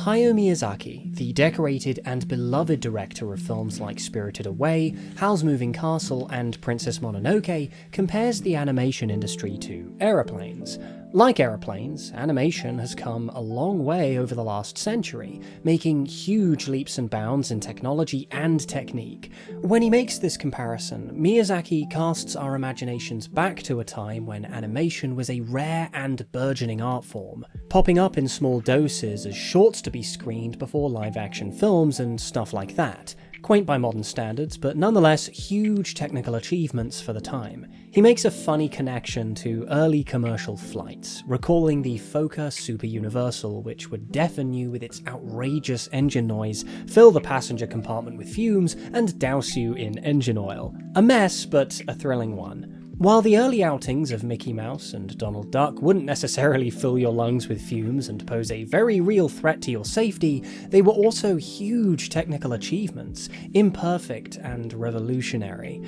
Hayao Miyazaki, the decorated and beloved director of films like Spirited Away, Howl's Moving Castle, and Princess Mononoke, compares the animation industry to aeroplanes. Like aeroplanes, animation has come a long way over the last century, making huge leaps and bounds in technology and technique. When he makes this comparison, Miyazaki casts our imaginations back to a time when animation was a rare and burgeoning art form, popping up in small doses as shorts to be screened before live-action films and stuff like that. Quaint by modern standards, but nonetheless huge technical achievements for the time. He makes a funny connection to early commercial flights, recalling the Fokker Super Universal, which would deafen you with its outrageous engine noise, fill the passenger compartment with fumes, and douse you in engine oil. A mess, but a thrilling one. While the early outings of Mickey Mouse and Donald Duck wouldn't necessarily fill your lungs with fumes and pose a very real threat to your safety, they were also huge technical achievements, imperfect and revolutionary.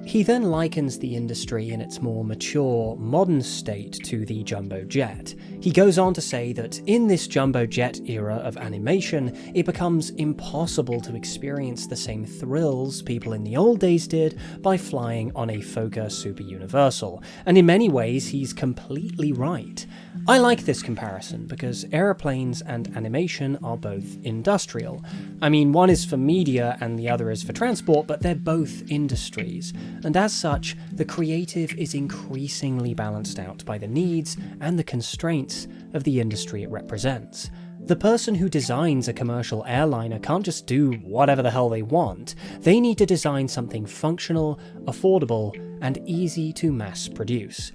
He then likens the industry in its more mature, modern state to the jumbo jet. He goes on to say that in this jumbo jet era of animation, it becomes impossible to experience the same thrills people in the old days did by flying on a Fokker Super Universal, and in many ways he's completely right. I like this comparison because aeroplanes and animation are both industrial. I mean, one is for media and the other is for transport, but they're both industries. And as such, the creative is increasingly balanced out by the needs and the constraints of the industry it represents. The person who designs a commercial airliner can't just do whatever the hell they want. They need to design something functional, affordable, and easy to mass produce.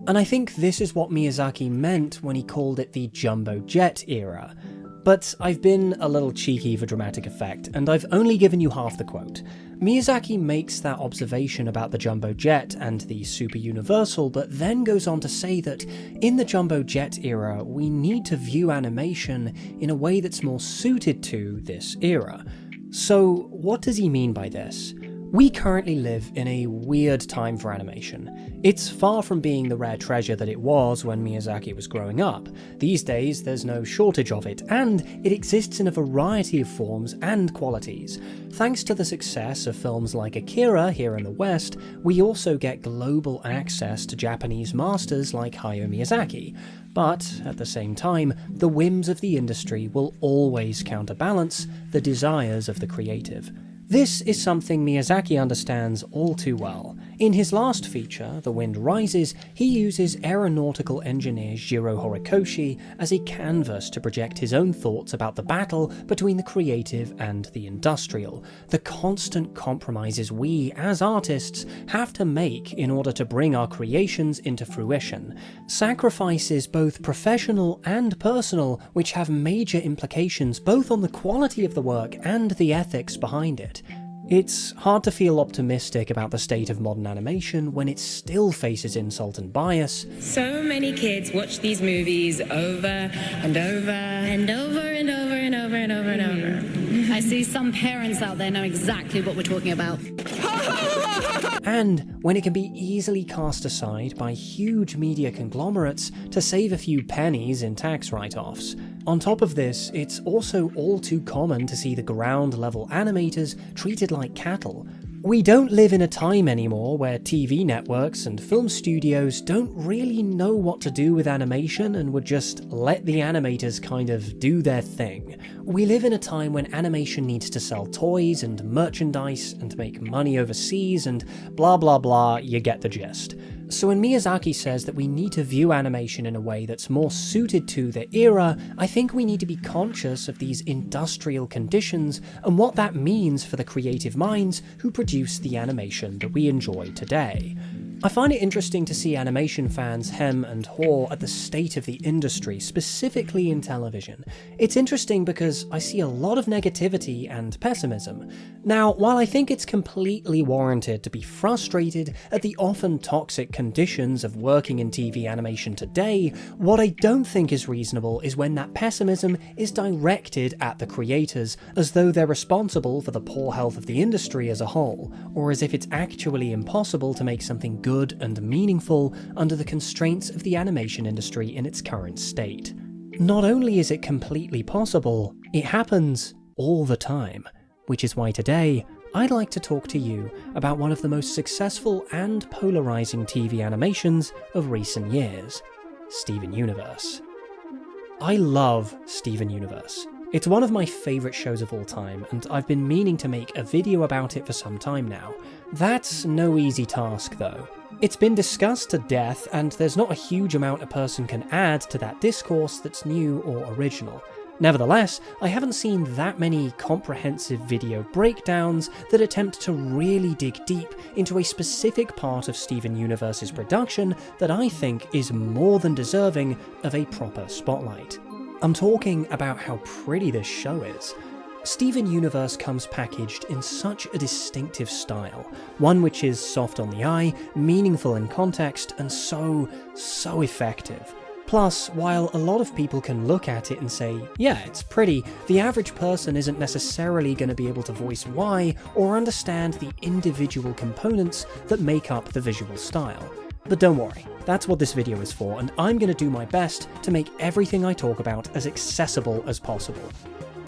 And I think this is what Miyazaki meant when he called it the jumbo jet era. But I've been a little cheeky for dramatic effect, and I've only given you half the quote. Miyazaki makes that observation about the jumbo jet and the Super Universal, but then goes on to say that in the jumbo jet era, we need to view animation in a way that's more suited to this era. So what does he mean by this? We currently live in a weird time for animation. It's far from being the rare treasure that it was when Miyazaki was growing up. These days, there's no shortage of it, and it exists in a variety of forms and qualities. Thanks to the success of films like Akira here in the West, we also get global access to Japanese masters like Hayao Miyazaki. But, at the same time, the whims of the industry will always counterbalance the desires of the creative. This is something Miyazaki understands all too well. In his last feature, The Wind Rises, he uses aeronautical engineer Jiro Horikoshi as a canvas to project his own thoughts about the battle between the creative and the industrial, the constant compromises we, as artists, have to make in order to bring our creations into fruition. Sacrifices both professional and personal, which have major implications both on the quality of the work and the ethics behind it. It's hard to feel optimistic about the state of modern animation when it still faces insult and bias. So many kids watch these movies over and over and over and over and over and over and over. I see some parents out there know exactly what we're talking about. And when it can be easily cast aside by huge media conglomerates to save a few pennies in tax write-offs. On top of this, it's also all too common to see the ground-level animators treated like cattle. We don't live in a time anymore where TV networks and film studios don't really know what to do with animation and would just let the animators kind of do their thing. We live in a time when animation needs to sell toys and merchandise and make money overseas and blah blah blah, you get the gist. So when Miyazaki says that we need to view animation in a way that's more suited to the era, I think we need to be conscious of these industrial conditions and what that means for the creative minds who produce the animation that we enjoy today. I find it interesting to see animation fans hem and haw at the state of the industry, specifically in television. It's interesting because I see a lot of negativity and pessimism. Now, while I think it's completely warranted to be frustrated at the often toxic conditions of working in TV animation today, what I don't think is reasonable is when that pessimism is directed at the creators, as though they're responsible for the poor health of the industry as a whole, or as if it's actually impossible to make something good and meaningful under the constraints of the animation industry in its current state. Not only is it completely possible, It happens all the time, which is why today I'd like to talk to you about one of the most successful and polarizing TV animations of recent years, Steven Universe. I love Steven Universe. It's one of my favourite shows of all time, and I've been meaning to make a video about it for some time now. That's no easy task though. It's been discussed to death, and there's not a huge amount a person can add to that discourse that's new or original. Nevertheless, I haven't seen that many comprehensive video breakdowns that attempt to really dig deep into a specific part of Steven Universe's production that I think is more than deserving of a proper spotlight. I'm talking about how pretty this show is. Steven Universe comes packaged in such a distinctive style, one which is soft on the eye, meaningful in context, and so effective. Plus, while a lot of people can look at it and say, yeah, it's pretty, the average person isn't necessarily going to be able to voice why or understand the individual components that make up the visual style. But don't worry, that's what this video is for, and I'm going to do my best to make everything I talk about as accessible as possible.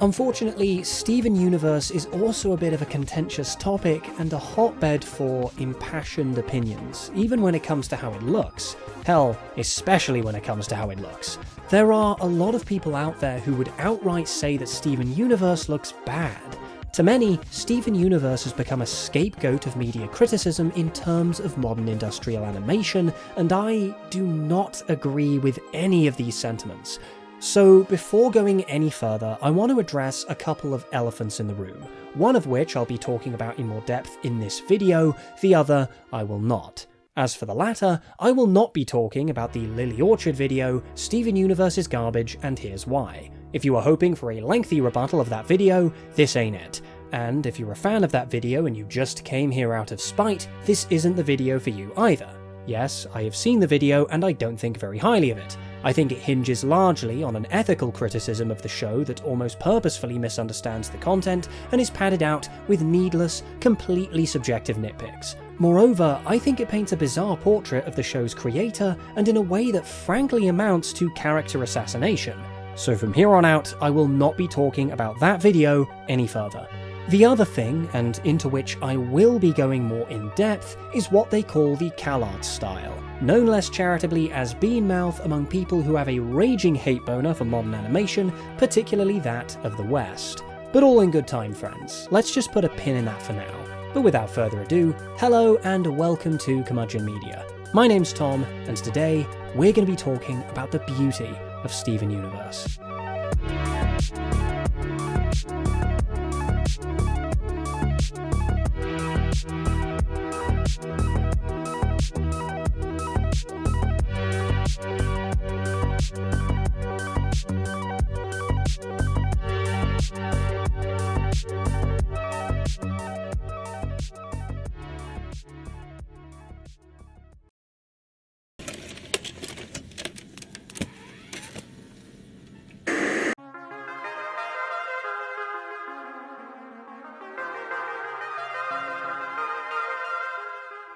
Unfortunately, Steven Universe is also a bit of a contentious topic and a hotbed for impassioned opinions, even when it comes to how it looks. Hell, especially when it comes to how it looks. There are a lot of people out there who would outright say that Steven Universe looks bad. To many, Steven Universe has become a scapegoat of media criticism in terms of modern industrial animation, and I do not agree with any of these sentiments. So before going any further, I want to address a couple of elephants in the room, one of which I'll be talking about in more depth in this video, the other I will not. As for the latter, I will not be talking about the Lily Orchard video, Steven Universe is garbage and here's why. If you are hoping for a lengthy rebuttal of that video, this ain't it. And if you're a fan of that video and you just came here out of spite, this isn't the video for you either. Yes, I have seen the video and I don't think very highly of it. I think it hinges largely on an ethical criticism of the show that almost purposefully misunderstands the content and is padded out with needless, completely subjective nitpicks. Moreover, I think it paints a bizarre portrait of the show's creator and in a way that frankly amounts to character assassination. So from here on out, I will not be talking about that video any further. The other thing, and into which I will be going more in depth, is what they call the CalArts style, known less charitably as bean mouth among people who have a raging hate boner for modern animation, particularly that of the West. But all in good time, friends. Let's just put a pin in that for now. But without further ado, hello and welcome to Curmudgeon Media. My name's Tom, and today we're going to be talking about the beauty of Steven Universe.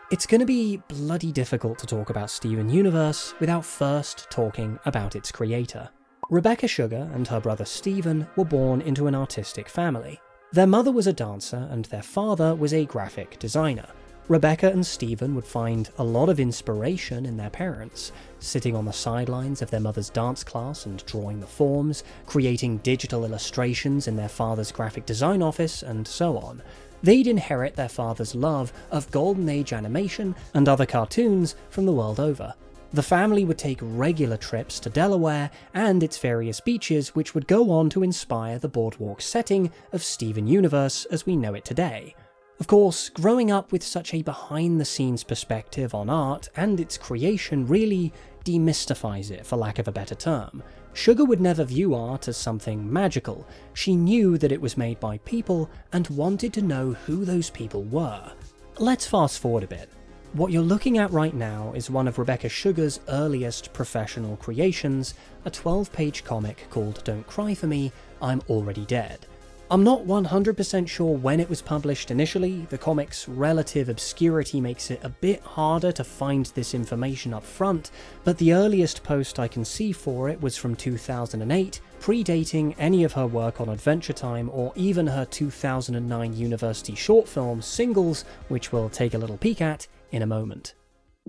It's going to be bloody difficult to talk about Steven Universe without first talking about its creator. Rebecca Sugar and her brother Steven were born into an artistic family. Their mother was a dancer and their father was a graphic designer. Rebecca and Steven would find a lot of inspiration in their parents, sitting on the sidelines of their mother's dance class and drawing the forms, creating digital illustrations in their father's graphic design office, and so on. They'd inherit their father's love of Golden Age animation and other cartoons from the world over. The family would take regular trips to Delaware and its various beaches, which would go on to inspire the boardwalk setting of Steven Universe as we know it today. Of course, growing up with such a behind-the-scenes perspective on art and its creation really demystifies it, for lack of a better term. Sugar would never view art as something magical. She knew that it was made by people and wanted to know who those people were. Let's fast forward a bit. What you're looking at right now is one of Rebecca Sugar's earliest professional creations, a 12-page comic called Don't Cry For Me, I'm Already Dead. I'm not 100% sure when it was published initially. The comic's relative obscurity makes it a bit harder to find this information up front, but the earliest post I can see for it was from 2008, predating any of her work on Adventure Time or even her 2009 university short film Singles, which we'll take a little peek at in a moment.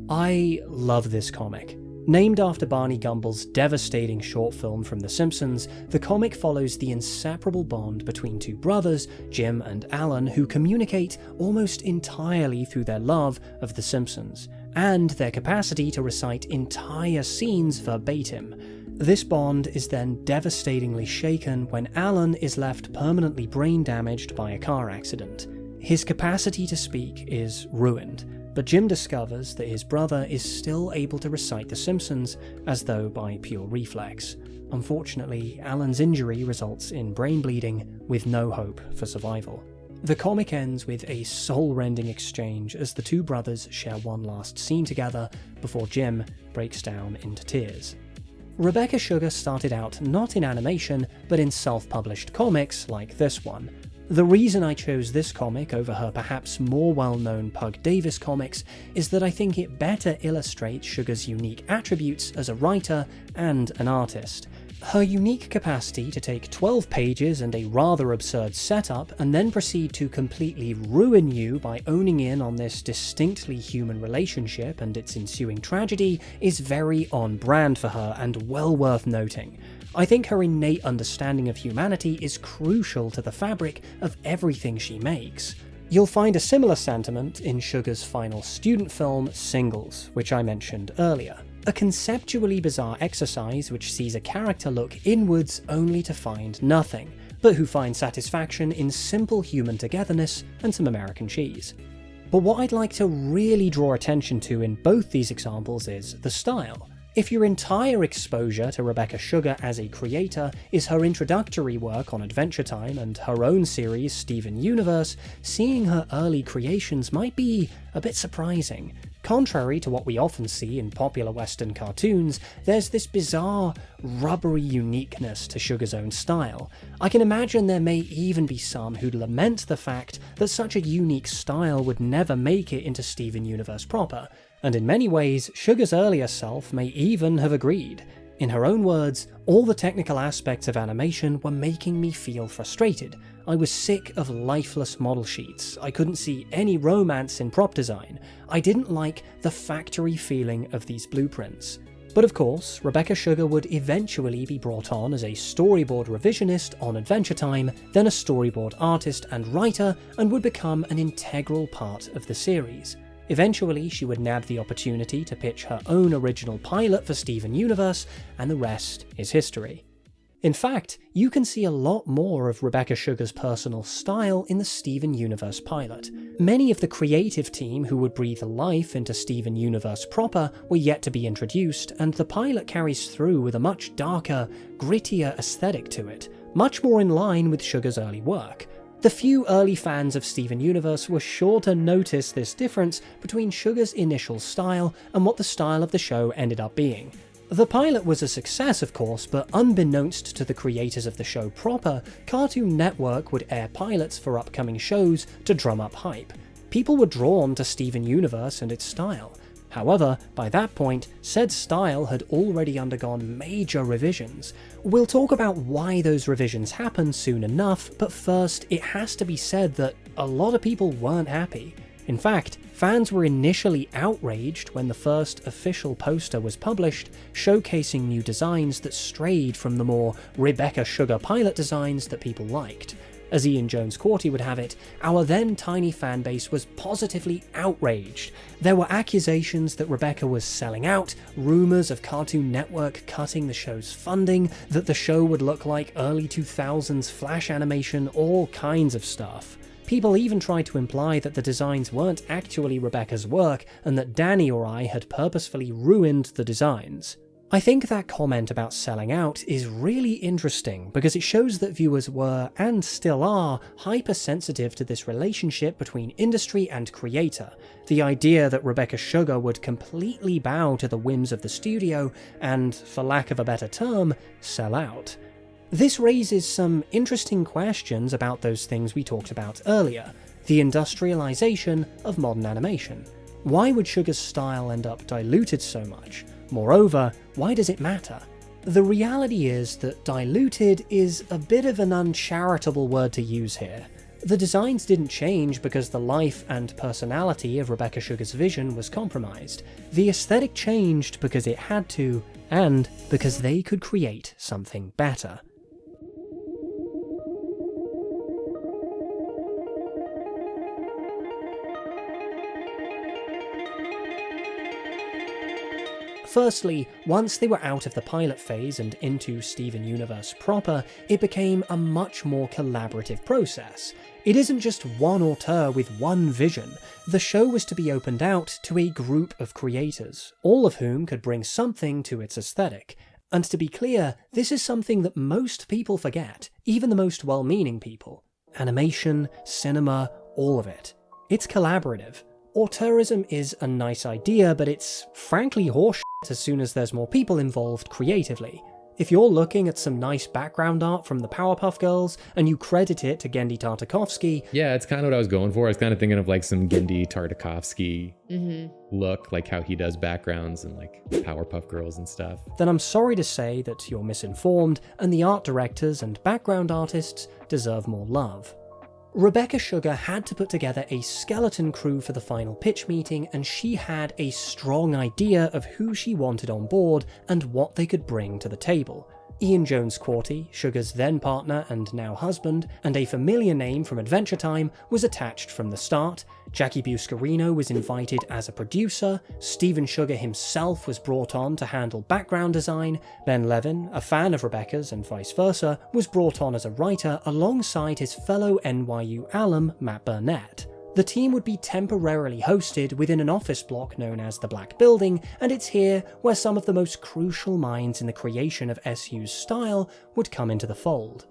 I love this comic. Named after Barney Gumbel's devastating short film from The Simpsons, the comic follows the inseparable bond between two brothers, Jim and Alan, who communicate almost entirely through their love of The Simpsons, and their capacity to recite entire scenes verbatim. This bond is then devastatingly shaken when Alan is left permanently brain damaged by a car accident. His capacity to speak is ruined, but Jim discovers that his brother is still able to recite The Simpsons as though by pure reflex. Unfortunately, Alan's injury results in brain bleeding with no hope for survival. The comic ends with a soul-rending exchange as the two brothers share one last scene together before Jim breaks down into tears. Rebecca Sugar started out not in animation, but in self-published comics like this one. The reason I chose this comic over her perhaps more well-known Pug Davis comics is that I think it better illustrates Sugar's unique attributes as a writer and an artist. Her unique capacity to take 12 pages and a rather absurd setup and then proceed to completely ruin you by owning in on this distinctly human relationship and its ensuing tragedy is very on brand for her and well worth noting. I think her innate understanding of humanity is crucial to the fabric of everything she makes. You'll find a similar sentiment in Sugar's final student film, Singles, which I mentioned earlier. A conceptually bizarre exercise which sees a character look inwards only to find nothing, but who finds satisfaction in simple human togetherness and some American cheese. But what I'd like to really draw attention to in both these examples is the style. If your entire exposure to Rebecca Sugar as a creator is her introductory work on Adventure Time and her own series Steven Universe, seeing her early creations might be a bit surprising. Contrary to what we often see in popular Western cartoons, there's this bizarre, rubbery uniqueness to Sugar's own style. I can imagine there may even be some who'd lament the fact that such a unique style would never make it into Steven Universe proper, and in many ways, Sugar's earlier self may even have agreed. In her own words, all the technical aspects of animation were making me feel frustrated. I was sick of lifeless model sheets. I couldn't see any romance in prop design. I didn't like the factory feeling of these blueprints. But of course, Rebecca Sugar would eventually be brought on as a storyboard revisionist on Adventure Time, then a storyboard artist and writer, and would become an integral part of the series. Eventually, she would nab the opportunity to pitch her own original pilot for Steven Universe, and the rest is history. In fact, you can see a lot more of Rebecca Sugar's personal style in the Steven Universe pilot. Many of the creative team who would breathe life into Steven Universe proper were yet to be introduced, and the pilot carries through with a much darker, grittier aesthetic to it, much more in line with Sugar's early work. The few early fans of Steven Universe were sure to notice this difference between Sugar's initial style and what the style of the show ended up being. The pilot was a success, of course, but unbeknownst to the creators of the show proper, Cartoon Network would air pilots for upcoming shows to drum up hype. People were drawn to Steven Universe and its style. However, by that point, said style had already undergone major revisions. We'll talk about why those revisions happened soon enough, but first, it has to be said that a lot of people weren't happy. In fact, fans were initially outraged when the first official poster was published, showcasing new designs that strayed from the more Rebecca Sugar pilot designs that people liked. As Ian Jones-Corti would have it, our then tiny fanbase was positively outraged. There were accusations that Rebecca was selling out, rumours of Cartoon Network cutting the show's funding, that the show would look like early 2000s Flash animation, all kinds of stuff. People even tried to imply that the designs weren't actually Rebecca's work, and that Danny or I had purposefully ruined the designs. I think that comment about selling out is really interesting because it shows that viewers were, and still are, hypersensitive to this relationship between industry and creator. The idea that Rebecca Sugar would completely bow to the whims of the studio and, for lack of a better term, sell out. This raises some interesting questions about those things we talked about earlier, the industrialization of modern animation. Why would Sugar's style end up diluted so much? Moreover, why does it matter? The reality is that diluted is a bit of an uncharitable word to use here. The designs didn't change because the life and personality of Rebecca Sugar's vision was compromised. The aesthetic changed because it had to, and because they could create something better. Firstly, once they were out of the pilot phase and into Steven Universe proper, it became a much more collaborative process. It isn't just one auteur with one vision. The show was to be opened out to a group of creators, all of whom could bring something to its aesthetic. And to be clear, this is something that most people forget, even the most well-meaning people. Animation, cinema, all of it. It's collaborative. Auteurism is a nice idea, but it's frankly horseshit as soon as there's more people involved creatively. If you're looking at some nice background art from the Powerpuff Girls, and you credit it to Genndy Tartakovsky... Yeah, it's kind of what I was going for. I was kind of thinking of like some Genndy Tartakovsky look, like how he does backgrounds and like Powerpuff Girls and stuff. Then I'm sorry to say that you're misinformed, and the art directors and background artists deserve more love. Rebecca Sugar had to put together a skeleton crew for the final pitch meeting, and she had a strong idea of who she wanted on board and what they could bring to the table. Ian Jones-Quartey, Sugar's then partner and now husband, and a familiar name from Adventure Time, was attached from the start. Jackie Buscarino was invited as a producer, Steven Sugar himself was brought on to handle background design, Ben Levin, a fan of Rebecca's and vice versa, was brought on as a writer alongside his fellow NYU alum Matt Burnett. The team would be temporarily hosted within an office block known as the Black Building, and it's here where some of the most crucial minds in the creation of SU's style would come into the fold.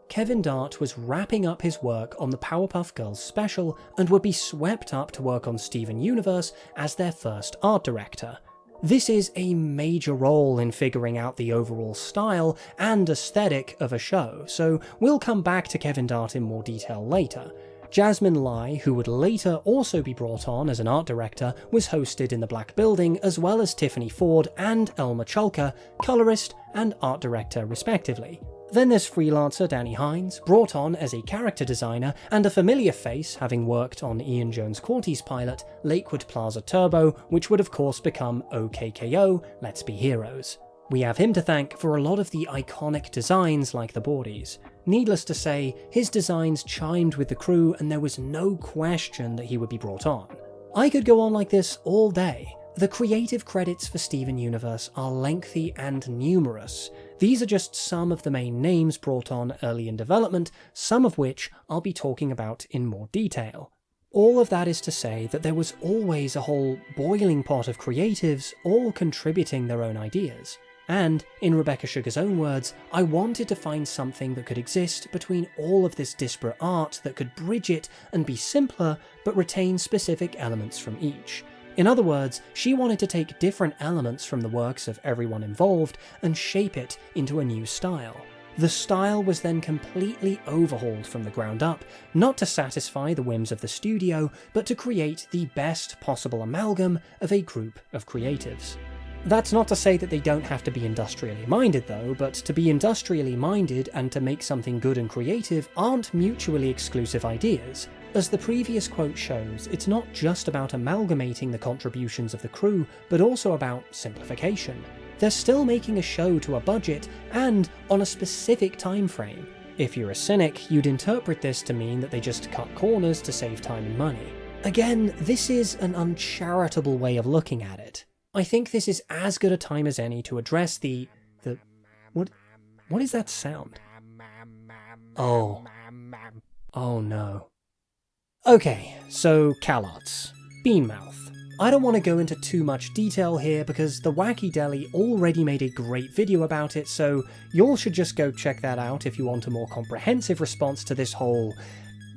Kevin Dart was wrapping up his work on the Powerpuff Girls special and would be swept up to work on Steven Universe as their first art director. This is a major role in figuring out the overall style and aesthetic of a show, so we'll come back to Kevin Dart in more detail later. Jasmine Lai, who would later also be brought on as an art director, was hosted in the Black Building, as well as Tiffany Ford and Elma Chalka, colorist and art director respectively. Then there's freelancer Danny Hines, brought on as a character designer and a familiar face having worked on Ian Jones-Quartey's pilot, Lakewood Plaza Turbo, which would of course become OKKO, Let's Be Heroes. We have him to thank for a lot of the iconic designs like the boardies. Needless to say, his designs chimed with the crew and there was no question that he would be brought on. I could go on like this all day. The creative credits for Steven Universe are lengthy and numerous. These are just some of the main names brought on early in development, some of which I'll be talking about in more detail. All of that is to say that there was always a whole boiling pot of creatives all contributing their own ideas. And, in Rebecca Sugar's own words, I wanted to find something that could exist between all of this disparate art that could bridge it and be simpler, but retain specific elements from each. In other words, she wanted to take different elements from the works of everyone involved and shape it into a new style. The style was then completely overhauled from the ground up, not to satisfy the whims of the studio, but to create the best possible amalgam of a group of creatives. That's not to say that they don't have to be industrially minded though, but to be industrially minded and to make something good and creative aren't mutually exclusive ideas. As the previous quote shows, it's not just about amalgamating the contributions of the crew, but also about simplification. They're still making a show to a budget and on a specific time frame. If you're a cynic, you'd interpret this to mean that they just cut corners to save time and money. Again, this is an uncharitable way of looking at it. I think this is as good a time as any to address what is that sound? Oh no. Okay, so CalArts. Beanmouth. I don't want to go into too much detail here because the Wacky Deli already made a great video about it, so y'all should just go check that out if you want a more comprehensive response to this whole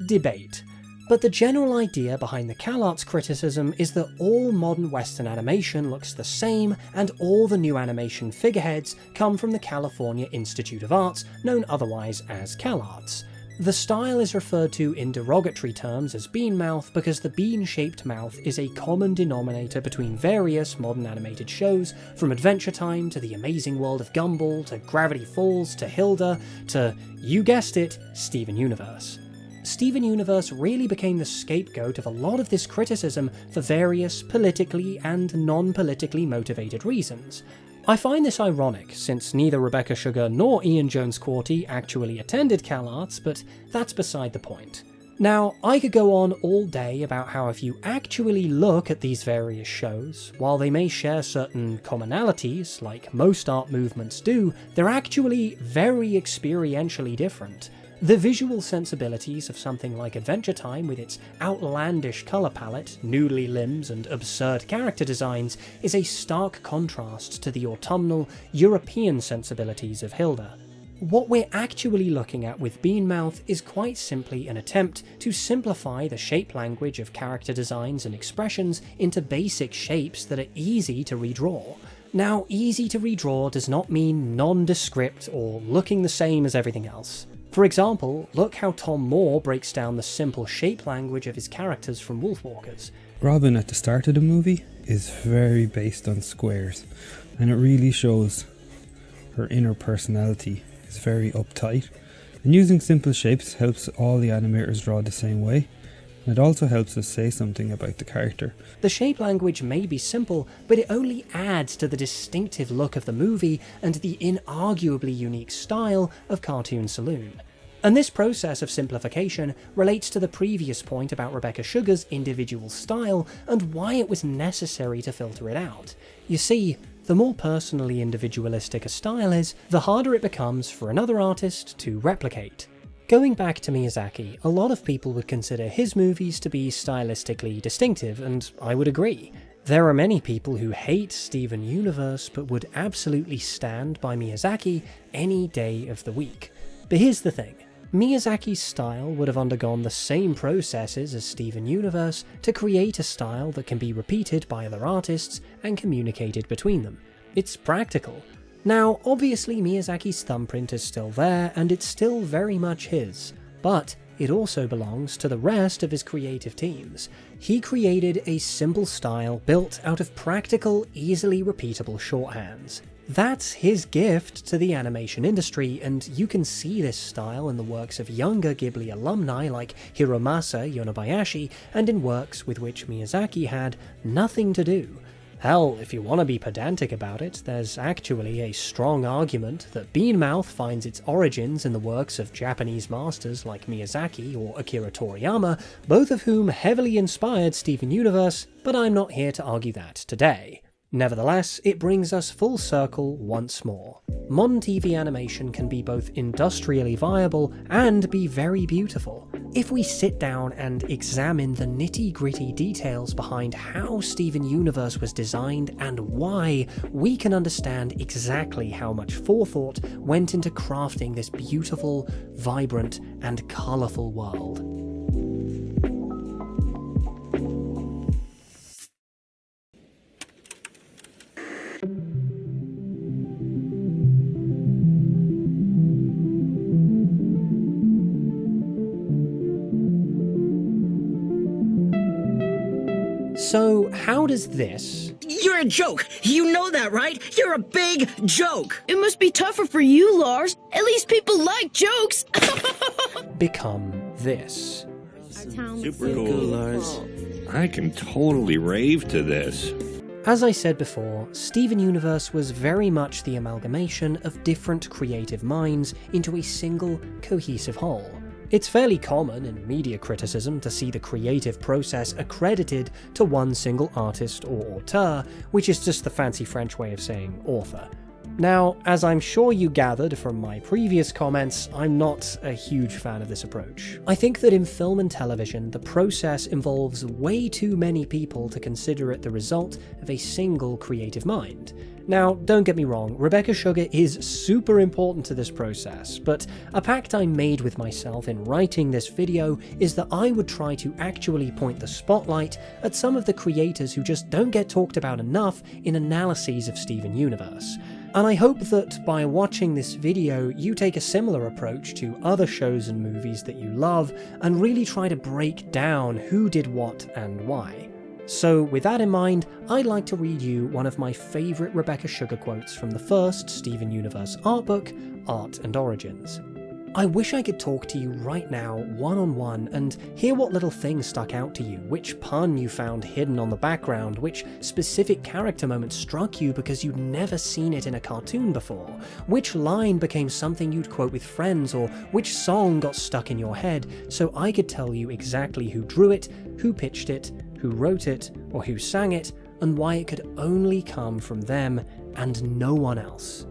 debate. But the general idea behind the CalArts criticism is that all modern Western animation looks the same, and all the new animation figureheads come from the California Institute of Arts, known otherwise as CalArts. The style is referred to in derogatory terms as bean mouth because the bean-shaped mouth is a common denominator between various modern animated shows, from Adventure Time to The Amazing World of Gumball to Gravity Falls to Hilda to, you guessed it, Steven Universe. Steven Universe really became the scapegoat of a lot of this criticism for various politically and non-politically motivated reasons. I find this ironic, since neither Rebecca Sugar nor Ian Jones-Quartey actually attended CalArts, but that's beside the point. Now, I could go on all day about how if you actually look at these various shows, while they may share certain commonalities, like most art movements do, they're actually very experientially different. The visual sensibilities of something like Adventure Time, with its outlandish colour palette, noodly limbs and absurd character designs, is a stark contrast to the autumnal, European sensibilities of Hilda. What we're actually looking at with Beanmouth is quite simply an attempt to simplify the shape language of character designs and expressions into basic shapes that are easy to redraw. Now, easy to redraw does not mean nondescript or looking the same as everything else. For example, look how Tom Moore breaks down the simple shape language of his characters from Wolfwalkers. Robin at the start of the movie is very based on squares, and it really shows her inner personality is very uptight. And using simple shapes helps all the animators draw the same way, and it also helps us say something about the character. The shape language may be simple, but it only adds to the distinctive look of the movie and the inarguably unique style of Cartoon Saloon. And this process of simplification relates to the previous point about Rebecca Sugar's individual style and why it was necessary to filter it out. You see, the more personally individualistic a style is, the harder it becomes for another artist to replicate. Going back to Miyazaki, a lot of people would consider his movies to be stylistically distinctive, and I would agree. There are many people who hate Steven Universe but would absolutely stand by Miyazaki any day of the week. But here's the thing. Miyazaki's style would have undergone the same processes as Steven Universe to create a style that can be repeated by other artists and communicated between them. It's practical. Now, obviously Miyazaki's thumbprint is still there, and it's still very much his, but it also belongs to the rest of his creative teams. He created a simple style built out of practical, easily repeatable shorthands. That's his gift to the animation industry, and you can see this style in the works of younger Ghibli alumni like Hiromasa Yonebayashi, and in works with which Miyazaki had nothing to do. Hell, if you want to be pedantic about it, there's actually a strong argument that Beanmouth finds its origins in the works of Japanese masters like Miyazaki or Akira Toriyama, both of whom heavily inspired Steven Universe, but I'm not here to argue that today. Nevertheless, it brings us full circle once more. Modern TV animation can be both industrially viable and be very beautiful. If we sit down and examine the nitty-gritty details behind how Steven Universe was designed and why, we can understand exactly how much forethought went into crafting this beautiful, vibrant, and colourful world. So, how does this... You're a joke! You know that, right? You're a big joke! It must be tougher for you, Lars. At least people like jokes. become this? Super cool, Lars. I can totally rave to this. As I said before, Steven Universe was very much the amalgamation of different creative minds into a single, cohesive whole. It's fairly common in media criticism to see the creative process accredited to one single artist or auteur, which is just the fancy French way of saying author. Now, as I'm sure you gathered from my previous comments, I'm not a huge fan of this approach. I think that in film and television, the process involves way too many people to consider it the result of a single creative mind. Now, don't get me wrong, Rebecca Sugar is super important to this process, but a pact I made with myself in writing this video is that I would try to actually point the spotlight at some of the creators who just don't get talked about enough in analyses of Steven Universe. And I hope that by watching this video, you take a similar approach to other shows and movies that you love, and really try to break down who did what and why. So with that in mind, I'd like to read you one of my favourite Rebecca Sugar quotes from the first Steven Universe art book, Art and Origins. I wish I could talk to you right now, one-on-one, and hear what little thing stuck out to you, which pun you found hidden on the background, which specific character moment struck you because you'd never seen it in a cartoon before, which line became something you'd quote with friends, or which song got stuck in your head, so I could tell you exactly who drew it, who pitched it, who wrote it, or who sang it, and why it could only come from them and no one else.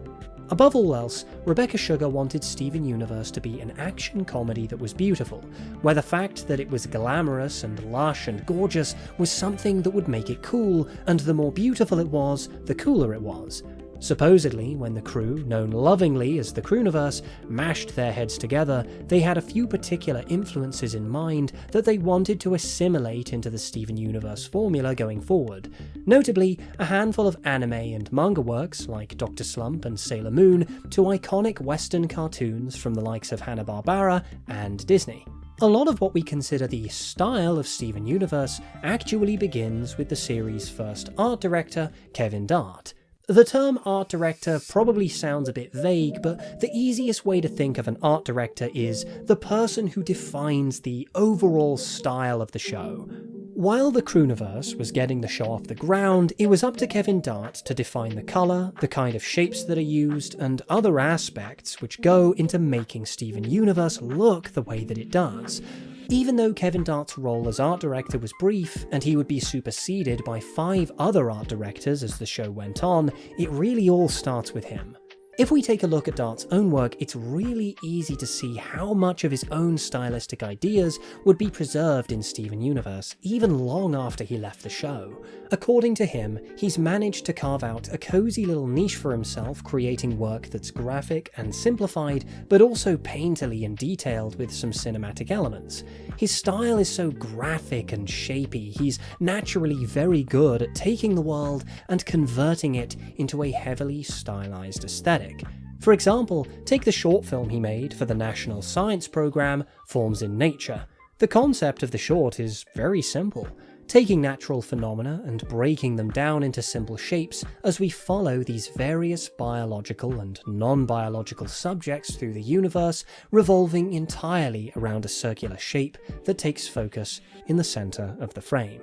Above all else, Rebecca Sugar wanted Steven Universe to be an action comedy that was beautiful, where the fact that it was glamorous and lush and gorgeous was something that would make it cool, and the more beautiful it was, the cooler it was. Supposedly, when the crew, known lovingly as the Crooniverse, mashed their heads together, they had a few particular influences in mind that they wanted to assimilate into the Steven Universe formula going forward. Notably, a handful of anime and manga works like Dr. Slump and Sailor Moon, to iconic Western cartoons from the likes of Hanna-Barbera and Disney. A lot of what we consider the style of Steven Universe actually begins with the series' first art director, Kevin Dart. The term art director probably sounds a bit vague, but the easiest way to think of an art director is the person who defines the overall style of the show. While the Crooniverse was getting the show off the ground, it was up to Kevin Dart to define the colour, the kind of shapes that are used, and other aspects which go into making Steven Universe look the way that it does. Even though Kevin Dart's role as art director was brief, and he would be superseded by 5 other art directors as the show went on, it really all starts with him. If we take a look at Dart's own work, it's really easy to see how much of his own stylistic ideas would be preserved in Steven Universe, even long after he left the show. According to him, he's managed to carve out a cozy little niche for himself, creating work that's graphic and simplified, but also painterly and detailed with some cinematic elements. His style is so graphic and shapy, he's naturally very good at taking the world and converting it into a heavily stylized aesthetic. For example, take the short film he made for the National Science Programme, Forms in Nature. The concept of the short is very simple, taking natural phenomena and breaking them down into simple shapes as we follow these various biological and non-biological subjects through the universe, revolving entirely around a circular shape that takes focus in the centre of the frame.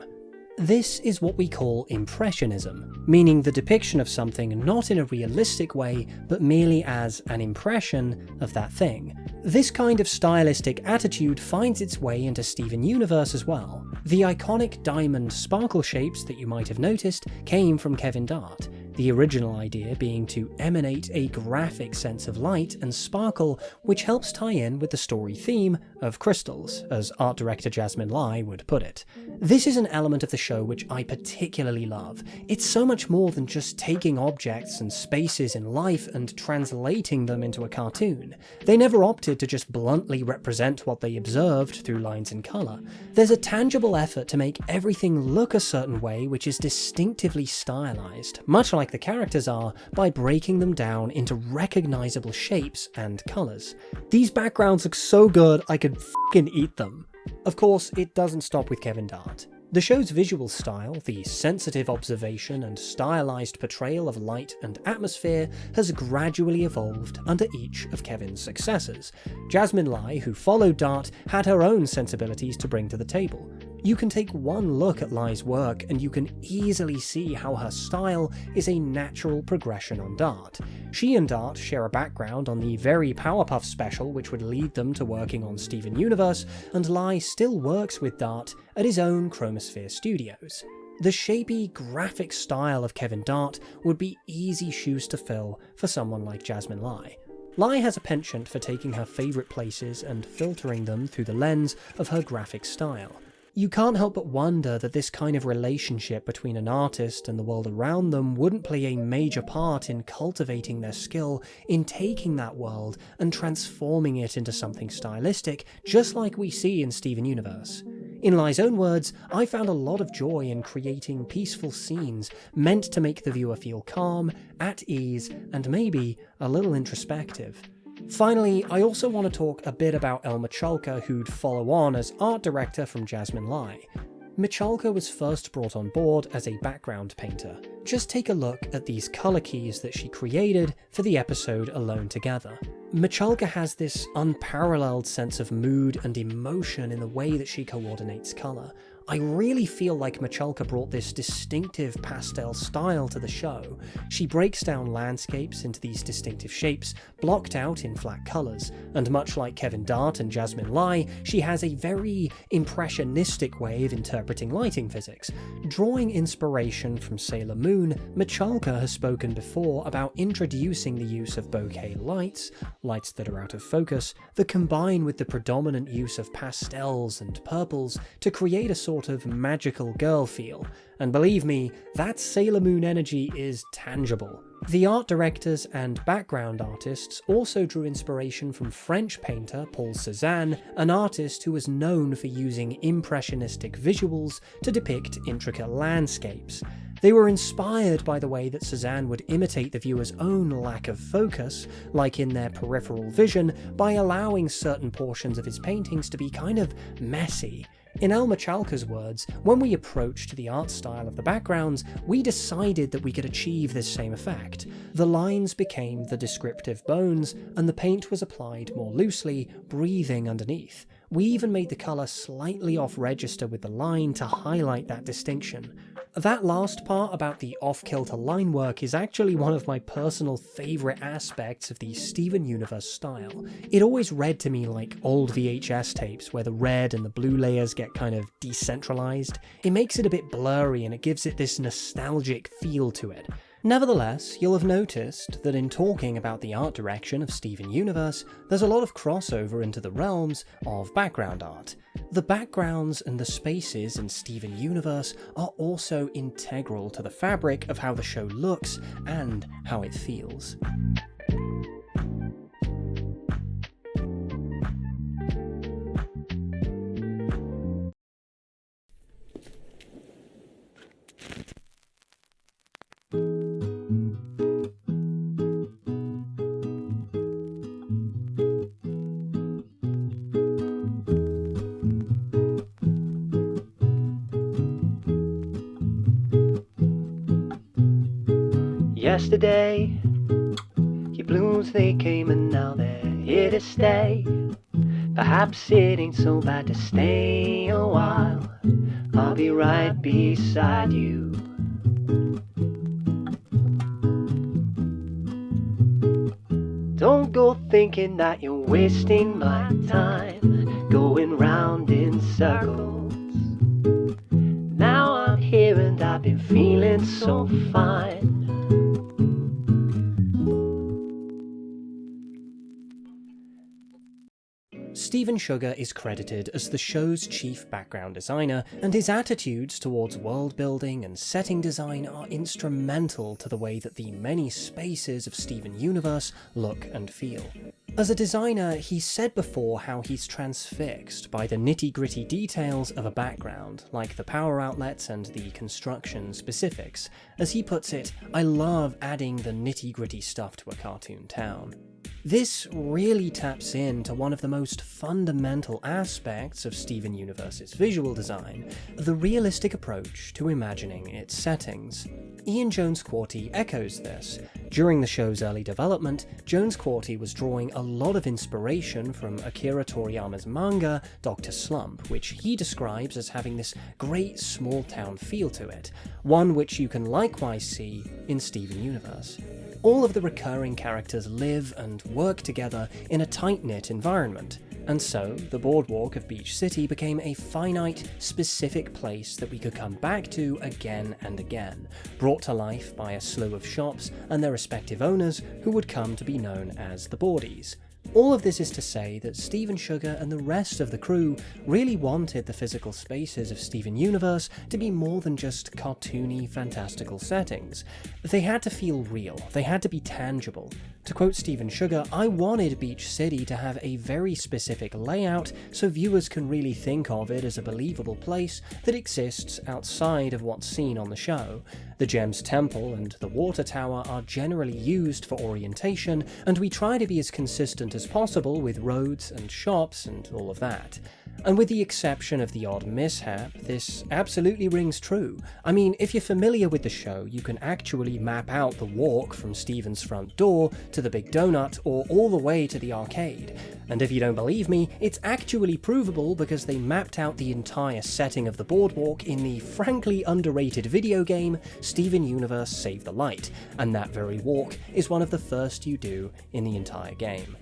This is what we call impressionism, meaning the depiction of something not in a realistic way, but merely as an impression of that thing. This kind of stylistic attitude finds its way into Steven Universe as well. The iconic diamond sparkle shapes that you might have noticed came from Kevin Dart, the original idea being to emanate a graphic sense of light and sparkle, which helps tie in with the story theme of crystals, as art director Jasmine Lai would put it. This is an element of the show which I particularly love. It's so much more than just taking objects and spaces in life and translating them into a cartoon. They never opted to just bluntly represent what they observed through lines and colour. There's a tangible effort to make everything look a certain way which is distinctively stylized, much like the characters are, by breaking them down into recognizable shapes and colours. These backgrounds look so good I could f***ing eat them. Of course, it doesn't stop with Kevin Dart. The show's visual style, the sensitive observation and stylized portrayal of light and atmosphere, has gradually evolved under each of Kevin's successors. Jasmine Lai, who followed Dart, had her own sensibilities to bring to the table. You can take one look at Lai's work and you can easily see how her style is a natural progression on Dart. She and Dart share a background on the very Powerpuff special which would lead them to working on Steven Universe, and Lai still works with Dart at his own Chromosphere Studios. The shapy, graphic style of Kevin Dart would be easy shoes to fill for someone like Jasmine Lai. Lai has a penchant for taking her favourite places and filtering them through the lens of her graphic style. You can't help but wonder that this kind of relationship between an artist and the world around them wouldn't play a major part in cultivating their skill in taking that world and transforming it into something stylistic, just like we see in Steven Universe. In Lai's own words, I found a lot of joy in creating peaceful scenes meant to make the viewer feel calm, at ease, and maybe a little introspective. Finally, I also want to talk a bit about El Michalka, who'd follow on as art director from Jasmine Lai. Michalka was first brought on board as a background painter. Just take a look at these colour keys that she created for the episode Alone Together. Michalka has this unparalleled sense of mood and emotion in the way that she coordinates colour. I really feel like Michalka brought this distinctive pastel style to the show. She breaks down landscapes into these distinctive shapes, blocked out in flat colours, and much like Kevin Dart and Jasmine Lai, she has a very impressionistic way of interpreting lighting physics. Drawing inspiration from Sailor Moon, Michalka has spoken before about introducing the use of bokeh lights that are out of focus, that combine with the predominant use of pastels and purples to create a sort of magical girl feel, and believe me, that Sailor Moon energy is tangible. The art directors and background artists also drew inspiration from French painter Paul Cézanne, an artist who was known for using impressionistic visuals to depict intricate landscapes. They were inspired by the way that Cézanne would imitate the viewer's own lack of focus, like in their peripheral vision, by allowing certain portions of his paintings to be kind of messy. In El Michalka's words, when we approached the art style of the backgrounds, we decided that we could achieve this same effect. The lines became the descriptive bones, and the paint was applied more loosely, breathing underneath. We even made the colour slightly off-register with the line to highlight that distinction. That last part about the off-kilter line work is actually one of my personal favourite aspects of the Steven Universe style. It always read to me like old VHS tapes where the red and the blue layers get kind of decentralised. It makes it a bit blurry and it gives it this nostalgic feel to it. Nevertheless, you'll have noticed that in talking about the art direction of Steven Universe, there's a lot of crossover into the realms of background art. The backgrounds and the spaces in Steven Universe are also integral to the fabric of how the show looks and how it feels. Yesterday, your blooms they came and now they're here to stay. Perhaps it ain't so bad to stay a while. I'll be right beside you. Don't go thinking that you're wasting my time, going round in circles. Now I'm here and I've been feeling so fine. Steven Sugar is credited as the show's chief background designer, and his attitudes towards world building and setting design are instrumental to the way that the many spaces of Steven Universe look and feel. As a designer, he's said before how he's transfixed by the nitty-gritty details of a background, like the power outlets and the construction specifics. As he puts it, I love adding the nitty-gritty stuff to a cartoon town. This really taps into one of the most fundamental aspects of Steven Universe's visual design, the realistic approach to imagining its settings. Ian Jones-Quartey echoes this. During the show's early development, Jones-Quartey was drawing a lot of inspiration from Akira Toriyama's manga, Dr. Slump, which he describes as having this great small-town feel to it, one which you can likewise see in Steven Universe. All of the recurring characters live and work together in a tight-knit environment, And so, the boardwalk of Beach City became a finite, specific place that we could come back to again and again, brought to life by a slew of shops and their respective owners who would come to be known as the Boardies. All of this is to say that Steven Sugar and the rest of the crew really wanted the physical spaces of Steven Universe to be more than just cartoony, fantastical settings. They had to feel real, they had to be tangible. To quote Steven Sugar, "I wanted Beach City to have a very specific layout so viewers can really think of it as a believable place that exists outside of what's seen on the show. The Gems Temple and the Water Tower are generally used for orientation, and we try to be as consistent as possible with roads and shops and all of that." And with the exception of the odd mishap, this absolutely rings true. I mean, if you're familiar with the show, you can actually map out the walk from Steven's front door to the Big Donut or all the way to the arcade. And if you don't believe me, it's actually provable because they mapped out the entire setting of the boardwalk in the frankly underrated video game Steven Universe Save the Light, and that very walk is one of the first you do in the entire game.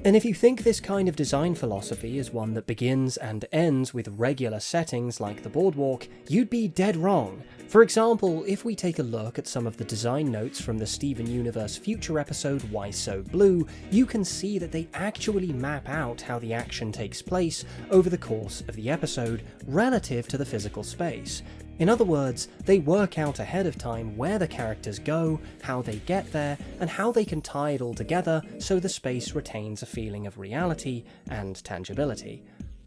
And if you think this kind of design philosophy is one that begins and ends with regular settings like the boardwalk, you'd be dead wrong. For example, if we take a look at some of the design notes from the Steven Universe Future episode Why So Blue, you can see that they actually map out how the action takes place over the course of the episode relative to the physical space. In other words, they work out ahead of time where the characters go, how they get there, and how they can tie it all together so the space retains a feeling of reality and tangibility.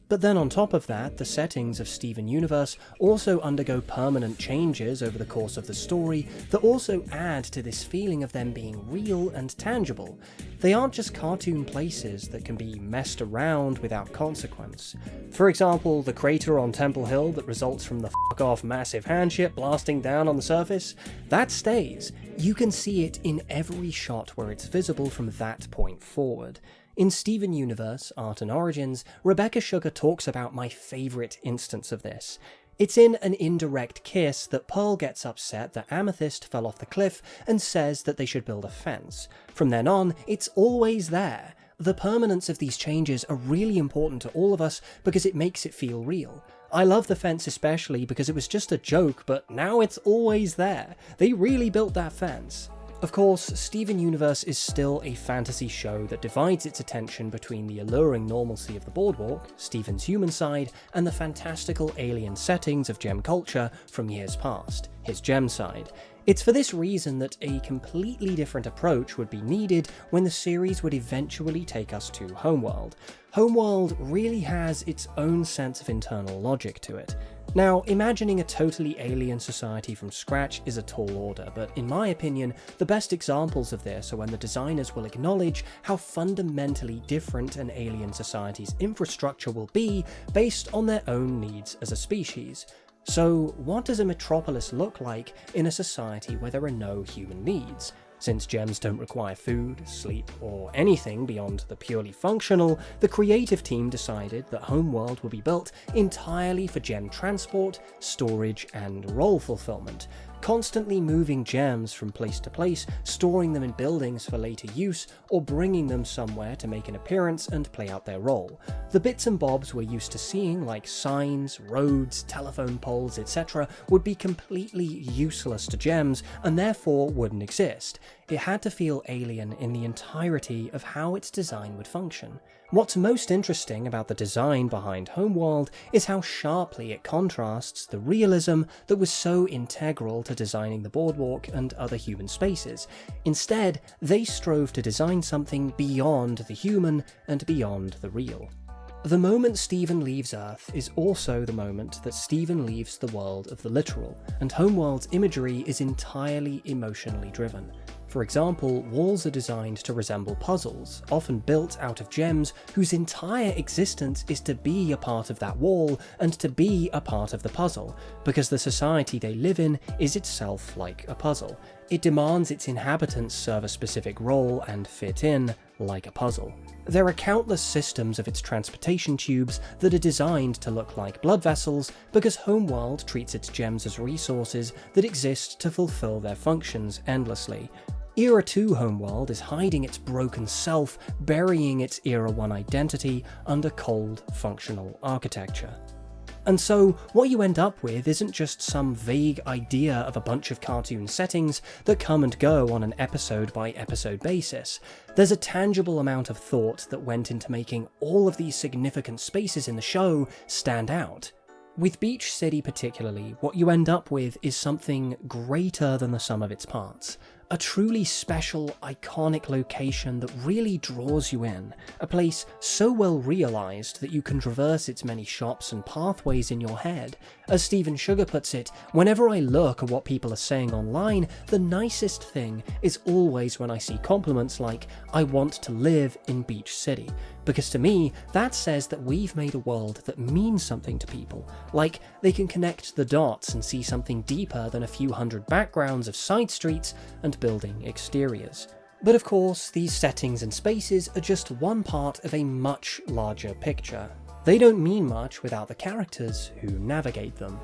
But then on top of that, the settings of Steven Universe also undergo permanent changes over the course of the story that also add to this feeling of them being real and tangible. They aren't just cartoon places that can be messed around without consequence. For example, the crater on Temple Hill that results from the f**k-off massive handship blasting down on the surface, that stays. You can see it in every shot where it's visible from that point forward. In Steven Universe, Art and Origins, Rebecca Sugar talks about my favourite instance of this. It's in an indirect kiss that Pearl gets upset that Amethyst fell off the cliff and says that they should build a fence. From then on, it's always there. The permanence of these changes are really important to all of us because it makes it feel real. I love the fence especially because it was just a joke, but now it's always there. They really built that fence. Of course, Steven Universe is still a fantasy show that divides its attention between the alluring normalcy of the boardwalk, Steven's human side, and the fantastical alien settings of gem culture from years past, his gem side. It's for this reason that a completely different approach would be needed when the series would eventually take us to Homeworld. Homeworld really has its own sense of internal logic to it. Now, imagining a totally alien society from scratch is a tall order, but in my opinion, the best examples of this are when the designers will acknowledge how fundamentally different an alien society's infrastructure will be based on their own needs as a species. So, what does a metropolis look like in a society where there are no human needs? Since gems don't require food, sleep, or anything beyond the purely functional, the creative team decided that Homeworld will be built entirely for gem transport, storage, and role fulfillment, constantly moving gems from place to place, storing them in buildings for later use, or bringing them somewhere to make an appearance and play out their role. The bits and bobs we're used to seeing, like signs, roads, telephone poles, etc., would be completely useless to gems, and therefore wouldn't exist. It had to feel alien in the entirety of how its design would function. What's most interesting about the design behind Homeworld is how sharply it contrasts the realism that was so integral to designing the boardwalk and other human spaces. Instead, they strove to design something beyond the human and beyond the real. The moment Steven leaves Earth is also the moment that Steven leaves the world of the literal, and Homeworld's imagery is entirely emotionally driven. For example, walls are designed to resemble puzzles, often built out of gems whose entire existence is to be a part of that wall and to be a part of the puzzle, because the society they live in is itself like a puzzle. It demands its inhabitants serve a specific role and fit in like a puzzle. There are countless systems of its transportation tubes that are designed to look like blood vessels because Homeworld treats its gems as resources that exist to fulfill their functions endlessly. Era 2 Homeworld is hiding its broken self, burying its Era 1 identity under cold, functional architecture. And so, what you end up with isn't just some vague idea of a bunch of cartoon settings that come and go on an episode-by-episode basis. There's a tangible amount of thought that went into making all of these significant spaces in the show stand out. With Beach City particularly, what you end up with is something greater than the sum of its parts. A truly special, iconic location that really draws you in, a place so well realised that you can traverse its many shops and pathways in your head. As Steven Sugar puts it, whenever I look at what people are saying online, the nicest thing is always when I see compliments like, "I want to live in Beach City," because to me, that says that we've made a world that means something to people, like they can connect the dots and see something deeper than a few hundred backgrounds of side streets and building exteriors. But of course, these settings and spaces are just one part of a much larger picture. They don't mean much without the characters who navigate them.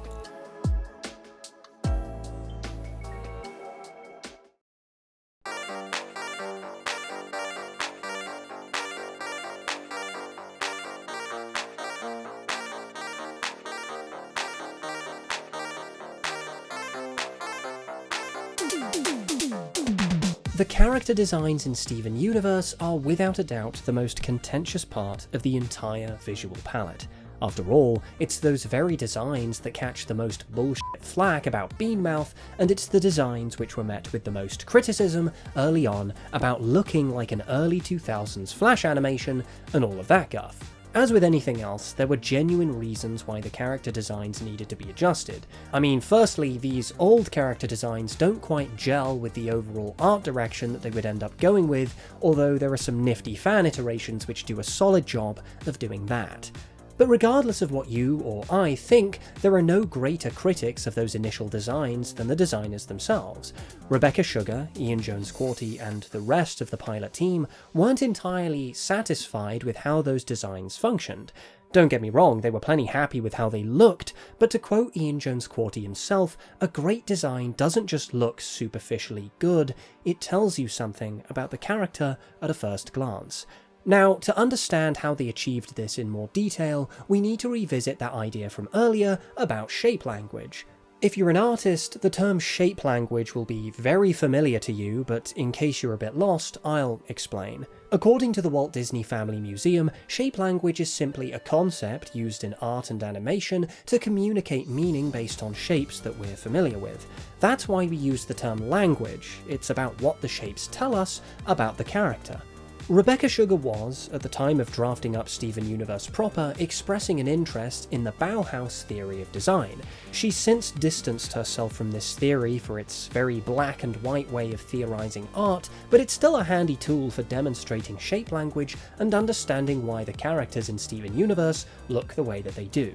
The character designs in Steven Universe are without a doubt the most contentious part of the entire visual palette. After all, it's those very designs that catch the most bullshit flack about Beanmouth, and it's the designs which were met with the most criticism early on about looking like an early 2000s Flash animation and all of that guff. As with anything else, there were genuine reasons why the character designs needed to be adjusted. I mean, firstly, these old character designs don't quite gel with the overall art direction that they would end up going with, although there are some nifty fan iterations which do a solid job of doing that. But regardless of what you or I think, there are no greater critics of those initial designs than the designers themselves. Rebecca Sugar, Ian Jones-Quartey, and the rest of the pilot team weren't entirely satisfied with how those designs functioned. Don't get me wrong, they were plenty happy with how they looked, but to quote Ian Jones-Quartey himself, a great design doesn't just look superficially good, it tells you something about the character at a first glance. Now, to understand how they achieved this in more detail, we need to revisit that idea from earlier about shape language. If you're an artist, the term shape language will be very familiar to you, but in case you're a bit lost, I'll explain. According to the Walt Disney Family Museum, shape language is simply a concept used in art and animation to communicate meaning based on shapes that we're familiar with. That's why we use the term language. It's about what the shapes tell us about the character. Rebecca Sugar was, at the time of drafting up Steven Universe proper, expressing an interest in the Bauhaus theory of design. She's since distanced herself from this theory for its very black and white way of theorizing art, but it's still a handy tool for demonstrating shape language and understanding why the characters in Steven Universe look the way that they do.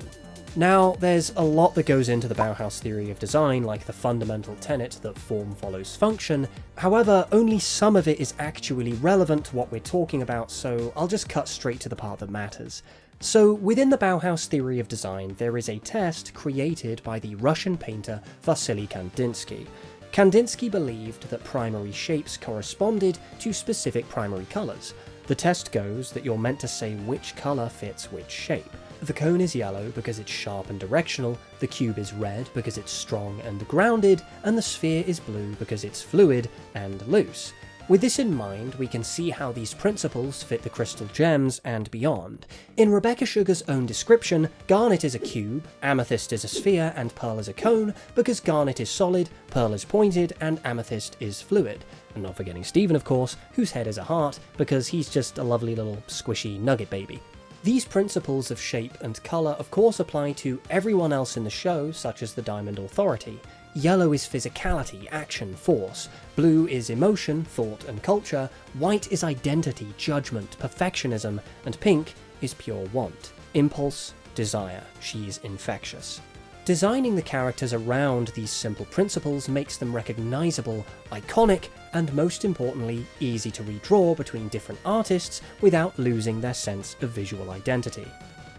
Now, there's a lot that goes into the Bauhaus theory of design, like the fundamental tenet that form follows function. However, only some of it is actually relevant to what we're talking about, so I'll just cut straight to the part that matters. So, within the Bauhaus theory of design, there is a test created by the Russian painter Vasily Kandinsky. Kandinsky believed that primary shapes corresponded to specific primary colours. The test goes that you're meant to say which colour fits which shape. The cone is yellow because it's sharp and directional, the cube is red because it's strong and grounded, and the sphere is blue because it's fluid and loose. With this in mind, we can see how these principles fit the crystal gems and beyond. In Rebecca Sugar's own description, garnet is a cube, amethyst is a sphere, and pearl is a cone, because garnet is solid, pearl is pointed, and amethyst is fluid. And not forgetting Steven, of course, whose head is a heart, because he's just a lovely little squishy nugget baby. These principles of shape and colour of course apply to everyone else in the show, such as the Diamond Authority. Yellow is physicality, action, force. Blue is emotion, thought and culture. White is identity, judgment, perfectionism. And pink is pure want. Impulse, desire. She's infectious. Designing the characters around these simple principles makes them recognisable, iconic, and most importantly, easy to redraw between different artists without losing their sense of visual identity.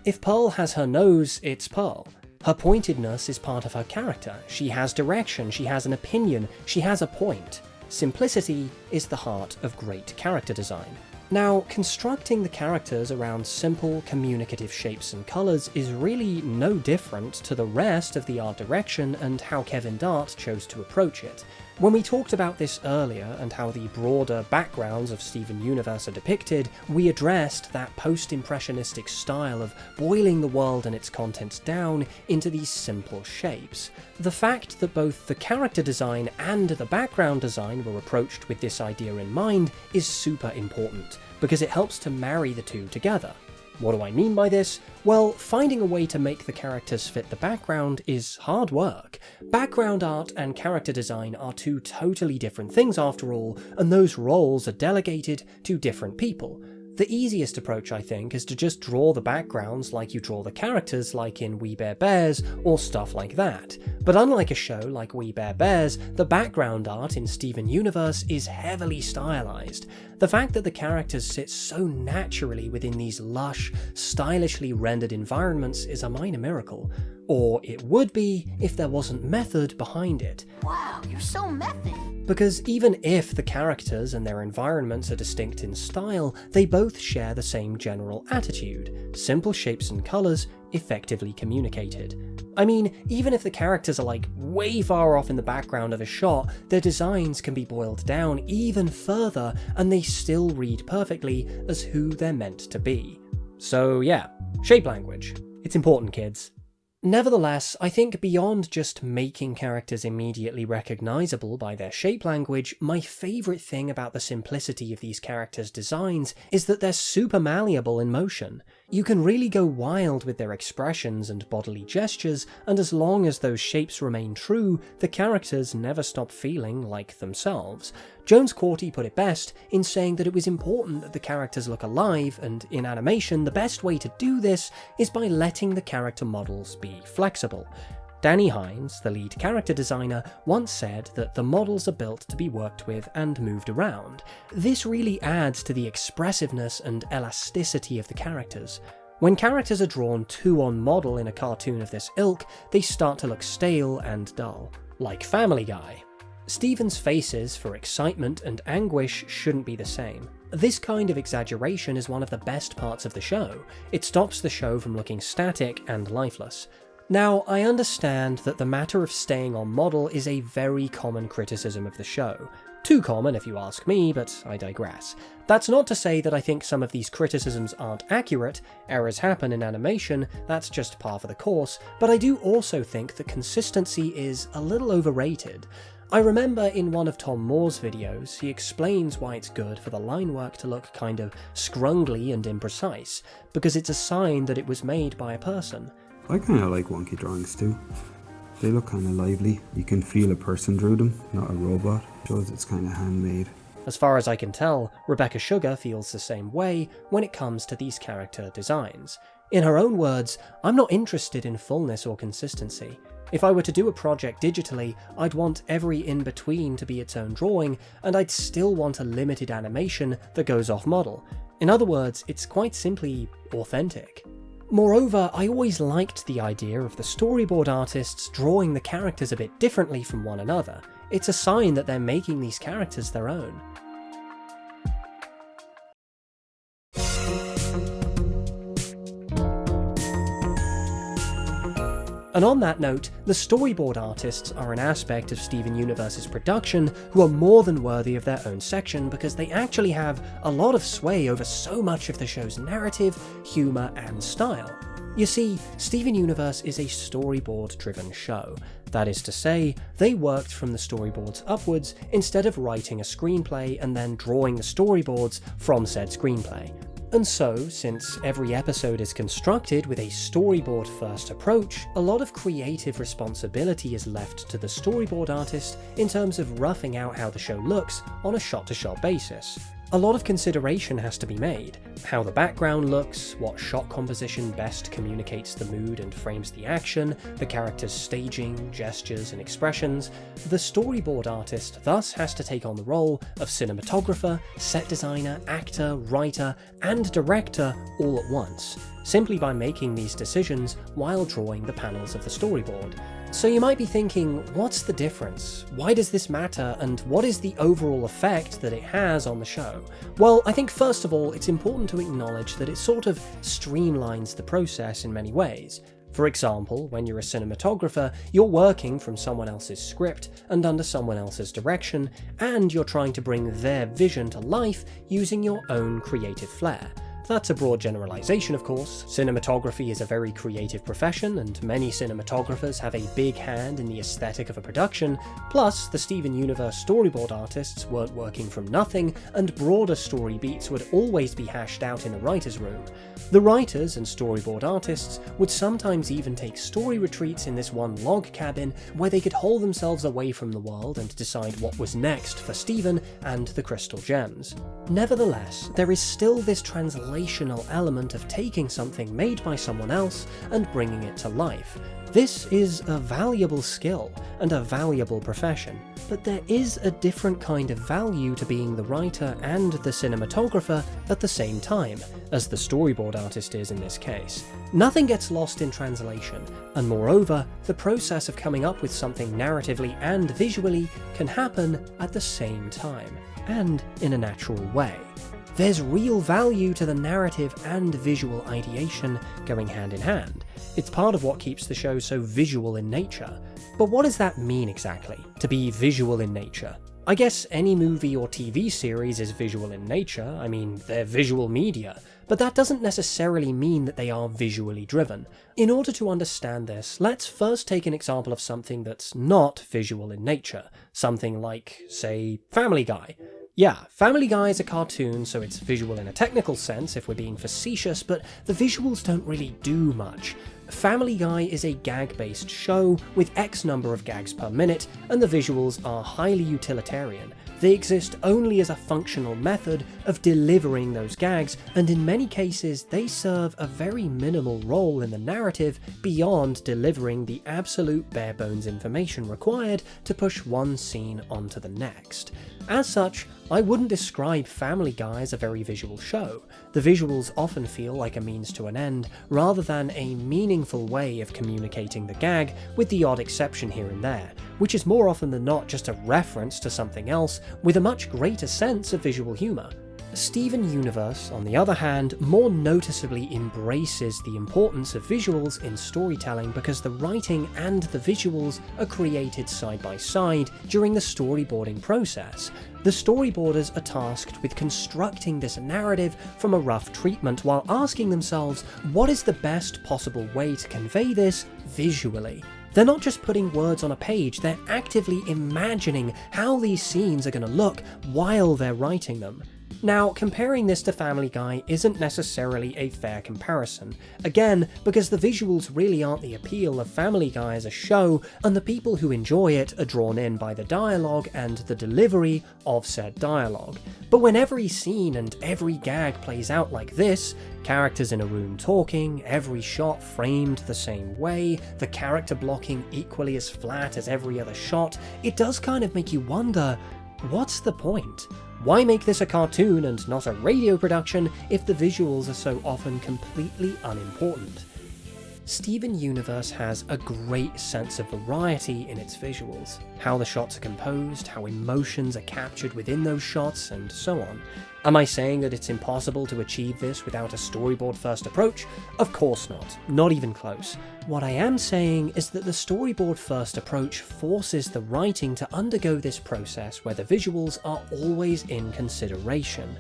If Pearl has her nose, it's Pearl. Her pointedness is part of her character. She has direction, she has an opinion, she has a point. simplicity is the heart of great character design. Now, constructing the characters around simple, communicative shapes and colours is really no different to the rest of the art direction and how Kevin Dart chose to approach it. When we talked about this earlier and how the broader backgrounds of Steven Universe are depicted, we addressed that post-impressionistic style of boiling the world and its contents down into these simple shapes. The fact that both the character design and the background design were approached with this idea in mind is super important, because it helps to marry the two together. What do I mean by this? Well, finding a way to make the characters fit the background is hard work. Background art and character design are two totally different things after all, and those roles are delegated to different people. The easiest approach, I think, is to just draw the backgrounds like you draw the characters, like in We Bare Bears, or stuff like that. But unlike a show like We Bare Bears, the background art in Steven Universe is heavily stylized. The fact that the characters sit so naturally within these lush, stylishly rendered environments is a minor miracle. Or it would be if there wasn't method behind it. Wow, you're so method. Because even if the characters and their environments are distinct in style, they both share the same general attitude: simple shapes and colours, effectively communicated. I mean, even if the characters are like way far off in the background of a shot, their designs can be boiled down even further and they still read perfectly as who they're meant to be. So yeah, shape language. It's important, kids. Nevertheless, I think beyond just making characters immediately recognisable by their shape language, my favourite thing about the simplicity of these characters' designs is that they're super malleable in motion. You can really go wild with their expressions and bodily gestures, and as long as those shapes remain true, the characters never stop feeling like themselves. Jones Corti put it best in saying that it was important that the characters look alive, and in animation the best way to do this is by letting the character models be flexible. Danny Hines, the lead character designer, once said that the models are built to be worked with and moved around. This really adds to the expressiveness and elasticity of the characters. When characters are drawn too on model in a cartoon of this ilk, they start to look stale and dull, like Family Guy. Steven's faces for excitement and anguish shouldn't be the same. This kind of exaggeration is one of the best parts of the show. It stops the show from looking static and lifeless. Now, I understand that the matter of staying on model is a very common criticism of the show. Too common if you ask me, but I digress. That's not to say that I think some of these criticisms aren't accurate. Errors happen in animation, that's just par for the course, but I do also think that consistency is a little overrated. I remember in one of Tom Moore's videos, he explains why it's good for the line work to look kind of scrungly and imprecise, because it's a sign that it was made by a person. I kind of like wonky drawings too. They look kind of lively. You can feel a person drew them, not a robot. Shows it's kind of handmade. As far as I can tell, Rebecca Sugar feels the same way when it comes to these character designs. In her own words, I'm not interested in fullness or consistency. If I were to do a project digitally, I'd want every in-between to be its own drawing, and I'd still want a limited animation that goes off model. In other words, it's quite simply authentic. Moreover, I always liked the idea of the storyboard artists drawing the characters a bit differently from one another. It's a sign that they're making these characters their own. And on that note, the storyboard artists are an aspect of Steven Universe's production who are more than worthy of their own section because they actually have a lot of sway over so much of the show's narrative, humour and style. You see, Steven Universe is a storyboard-driven show. That is to say, they worked from the storyboards upwards instead of writing a screenplay and then drawing the storyboards from said screenplay. And so, since every episode is constructed with a storyboard-first approach, a lot of creative responsibility is left to the storyboard artist in terms of roughing out how the show looks on a shot-to-shot basis. A lot of consideration has to be made. How the background looks, what shot composition best communicates the mood and frames the action, the character's staging, gestures and expressions. The storyboard artist thus has to take on the role of cinematographer, set designer, actor, writer, and director all at once. simply by making these decisions while drawing the panels of the storyboard. So you might be thinking, what's the difference? Why does this matter, and what is the overall effect that it has on the show? Well, I think first of all, it's important to acknowledge that it sort of streamlines the process in many ways. For example, when you're a cinematographer, you're working from someone else's script and under someone else's direction, and you're trying to bring their vision to life using your own creative flair. That's a broad generalization, of course. Cinematography is a very creative profession, and many cinematographers have a big hand in the aesthetic of a production. Plus, the Steven Universe storyboard artists weren't working from nothing, and broader story beats would always be hashed out in the writer's room. The writers and storyboard artists would sometimes even take story retreats in this one log cabin where they could hole themselves away from the world and decide what was next for Steven and the Crystal Gems. Nevertheless, there is still this translational element of taking something made by someone else and bringing it to life. This is a valuable skill and a valuable profession, but there is a different kind of value to being the writer and the cinematographer at the same time, as the storyboard artist is in this case. Nothing gets lost in translation, and moreover, the process of coming up with something narratively and visually can happen at the same time, and in a natural way. There's real value to the narrative and visual ideation going hand in hand. It's part of what keeps the show so visual in nature. But what does that mean exactly, to be visual in nature? I guess any movie or TV series is visual in nature. I mean, they're visual media, but that doesn't necessarily mean that they are visually driven. In order to understand this, let's first take an example of something that's not visual in nature. Something like, say, Family Guy. Yeah, Family Guy is a cartoon, so it's visual in a technical sense if we're being facetious, but the visuals don't really do much. Family Guy is a gag-based show with X number of gags per minute, and the visuals are highly utilitarian. They exist only as a functional method of delivering those gags, and in many cases they serve a very minimal role in the narrative beyond delivering the absolute bare-bones information required to push one scene onto the next. As such, I wouldn't describe Family Guy as a very visual show. The visuals often feel like a means to an end, rather than a meaningful way of communicating the gag, with the odd exception here and there, which is more often than not just a reference to something else with a much greater sense of visual humour. Steven Universe, on the other hand, more noticeably embraces the importance of visuals in storytelling because the writing and the visuals are created side by side during the storyboarding process. The storyboarders are tasked with constructing this narrative from a rough treatment while asking themselves, what is the best possible way to convey this visually? They're not just putting words on a page, they're actively imagining how these scenes are going to look while they're writing them. Now, comparing this to Family Guy isn't necessarily a fair comparison, again, because the visuals really aren't the appeal of Family Guy as a show, and the people who enjoy it are drawn in by the dialogue and the delivery of said dialogue. But when every scene and every gag plays out like this, characters in a room talking, every shot framed the same way, the character blocking equally as flat as every other shot, it does kind of make you wonder, what's the point? Why make this a cartoon and not a radio production if the visuals are so often completely unimportant? Steven Universe has a great sense of variety in its visuals, how the shots are composed, how emotions are captured within those shots, and so on. Am I saying that it's impossible to achieve this without a storyboard-first approach? Of course not even close. What I am saying is that the storyboard-first approach forces the writing to undergo this process where the visuals are always in consideration.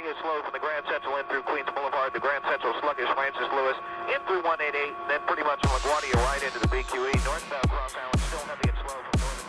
Is slow from the Grand Central in through Queens Boulevard, the Grand Central sluggish Francis Lewis, in through 188, and then pretty much from LaGuardia right into the BQE. Northbound Cross Island still heavy and slow from Northern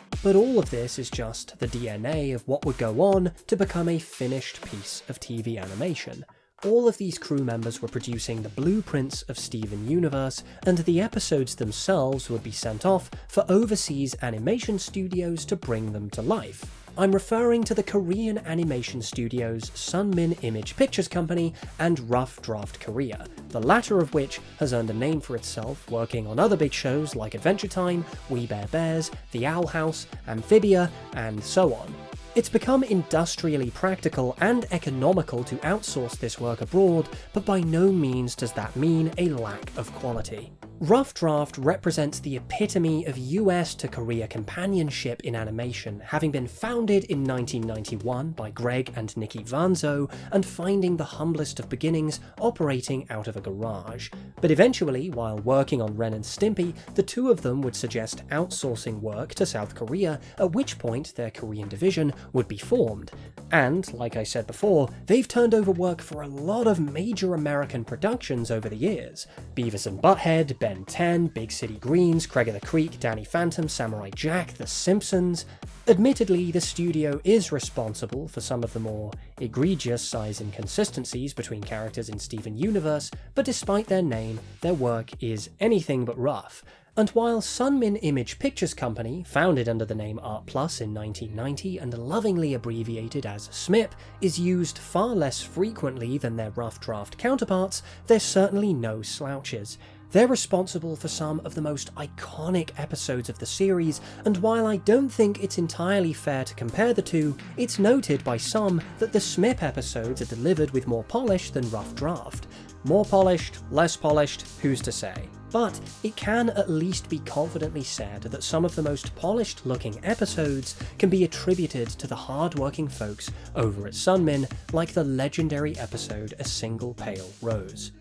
Boulevard. But all of this is just the DNA of what would go on to become a finished piece of TV animation. All of these crew members were producing the blueprints of Steven Universe, and the episodes themselves would be sent off for overseas animation studios to bring them to life. I'm referring to the Korean animation studios Sunmin Image Pictures Company and Rough Draft Korea, the latter of which has earned a name for itself working on other big shows like Adventure Time, We Bare Bears, The Owl House, Amphibia, and so on. It's become industrially practical and economical to outsource this work abroad, but by no means does that mean a lack of quality. Rough Draft represents the epitome of US to Korea companionship in animation, having been founded in 1991 by Greg and Nikki Vanzo, and finding the humblest of beginnings operating out of a garage. But eventually, while working on Ren and Stimpy, the two of them would suggest outsourcing work to South Korea, at which point their Korean division would be formed. And, like I said before, they've turned over work for a lot of major American productions over the years. Beavis and Butthead, Ben 10, Big City Greens, Craig of the Creek, Danny Phantom, Samurai Jack, The Simpsons. Admittedly, the studio is responsible for some of the more egregious size inconsistencies between characters in Steven Universe, but despite their name, their work is anything but rough. And while Sunmin Image Pictures Company, founded under the name Art Plus in 1990 and lovingly abbreviated as SMIP, is used far less frequently than their Rough Draft counterparts, they're certainly no slouches. They're responsible for some of the most iconic episodes of the series, and while I don't think it's entirely fair to compare the two, it's noted by some that the SMIP episodes are delivered with more polish than Rough Draft. More polished, less polished, who's to say? But it can at least be confidently said that some of the most polished looking episodes can be attributed to the hard-working folks over at Sunmin, like the legendary episode A Single Pale Rose.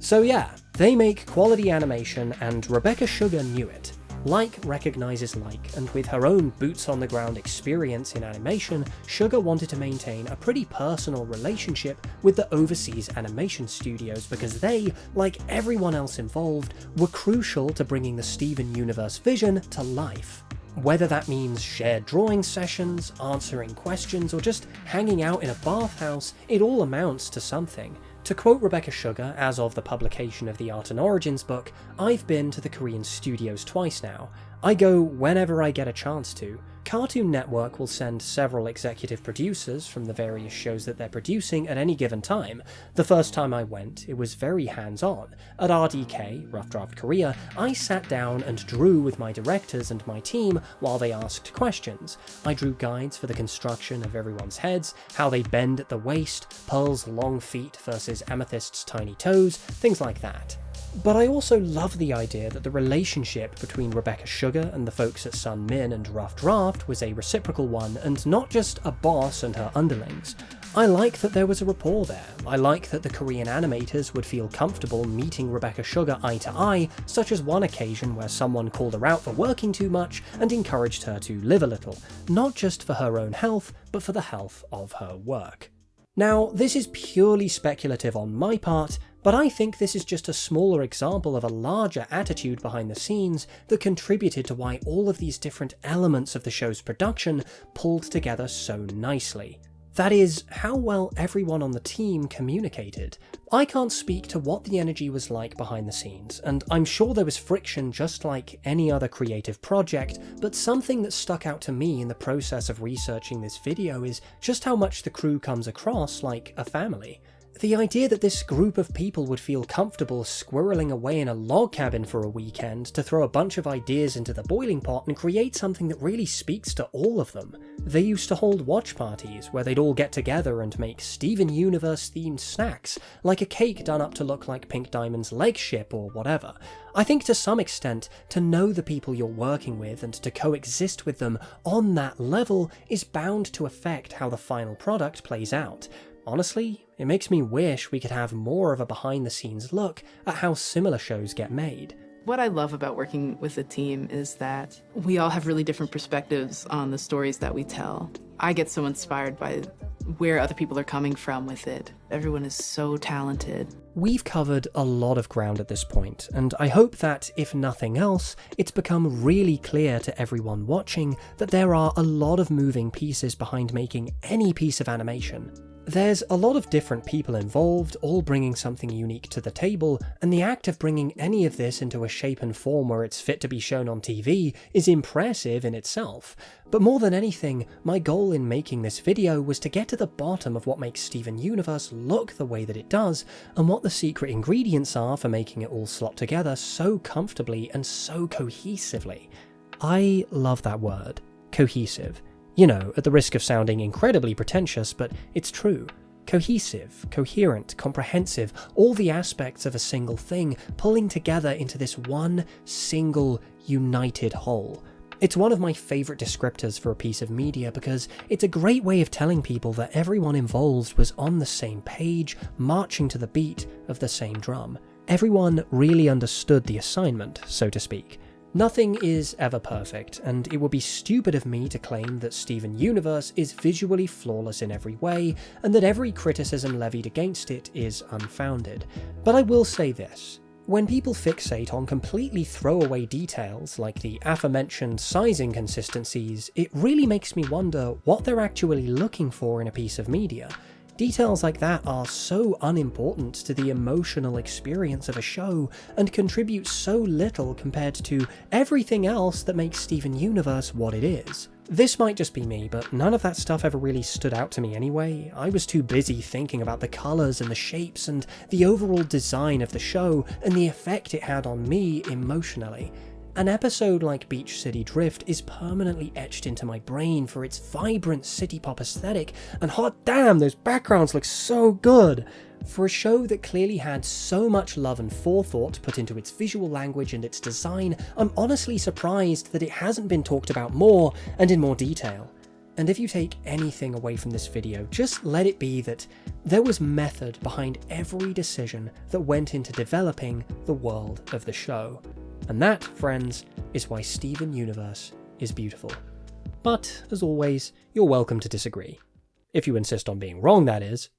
So yeah, they make quality animation, and Rebecca Sugar knew it. Like recognizes like, and with her own boots-on-the-ground experience in animation, Sugar wanted to maintain a pretty personal relationship with the overseas animation studios because they, like everyone else involved, were crucial to bringing the Steven Universe vision to life. Whether that means shared drawing sessions, answering questions, or just hanging out in a bathhouse, it all amounts to something. To quote Rebecca Sugar, as of the publication of the Art and Origins book, "I've been to the Korean studios twice now. I go whenever I get a chance to. Cartoon Network will send several executive producers from the various shows that they're producing at any given time. The first time I went, it was very hands-on. At RDK, Rough Draft Korea, I sat down and drew with my directors and my team while they asked questions. I drew guides for the construction of everyone's heads, how they bend at the waist, Pearl's long feet versus Amethyst's tiny toes, things like that. But I also love the idea that the relationship between Rebecca Sugar and the folks at Sunmin and Rough Draft was a reciprocal one, and not just a boss and her underlings. I like that there was a rapport there. I like that the Korean animators would feel comfortable meeting Rebecca Sugar eye to eye, such as one occasion where someone called her out for working too much and encouraged her to live a little, not just for her own health, but for the health of her work. Now, this is purely speculative on my part, but I think this is just a smaller example of a larger attitude behind the scenes that contributed to why all of these different elements of the show's production pulled together so nicely. That is, how well everyone on the team communicated. I can't speak to what the energy was like behind the scenes, and I'm sure there was friction just like any other creative project, but something that stuck out to me in the process of researching this video is just how much the crew comes across like a family. The idea that this group of people would feel comfortable squirreling away in a log cabin for a weekend to throw a bunch of ideas into the boiling pot and create something that really speaks to all of them. They used to hold watch parties where they'd all get together and make Steven Universe themed snacks, like a cake done up to look like Pink Diamond's leg ship or whatever. I think to some extent, to know the people you're working with and to coexist with them on that level is bound to affect how the final product plays out. Honestly, it makes me wish we could have more of a behind-the-scenes look at how similar shows get made. What I love about working with a team is that we all have really different perspectives on the stories that we tell. I get so inspired by where other people are coming from with it. Everyone is so talented. We've covered a lot of ground at this point, and I hope that, if nothing else, it's become really clear to everyone watching that there are a lot of moving pieces behind making any piece of animation. There's a lot of different people involved, all bringing something unique to the table, and the act of bringing any of this into a shape and form where it's fit to be shown on TV is impressive in itself. But more than anything, my goal in making this video was to get to the bottom of what makes Steven Universe look the way that it does, and what the secret ingredients are for making it all slot together so comfortably and so cohesively. I love that word, cohesive. You know, at the risk of sounding incredibly pretentious, but it's true. Cohesive, coherent, comprehensive, all the aspects of a single thing pulling together into this one single united whole. It's one of my favourite descriptors for a piece of media because it's a great way of telling people that everyone involved was on the same page, marching to the beat of the same drum. Everyone really understood the assignment, so to speak. Nothing is ever perfect, and it would be stupid of me to claim that Steven Universe is visually flawless in every way, and that every criticism levied against it is unfounded. But I will say this. When people fixate on completely throwaway details like the aforementioned sizing consistencies, it really makes me wonder what they're actually looking for in a piece of media. Details like that are so unimportant to the emotional experience of a show and contribute so little compared to everything else that makes Steven Universe what it is. This might just be me, but none of that stuff ever really stood out to me anyway. I was too busy thinking about the colours and the shapes and the overall design of the show and the effect it had on me emotionally. An episode like Beach City Drift is permanently etched into my brain for its vibrant city pop aesthetic, and hot damn, those backgrounds look so good! For a show that clearly had so much love and forethought put into its visual language and its design, I'm honestly surprised that it hasn't been talked about more and in more detail. And if you take anything away from this video, just let it be that there was method behind every decision that went into developing the world of the show. And that, friends, is why Steven Universe is beautiful. But, as always, you're welcome to disagree. If you insist on being wrong, that is.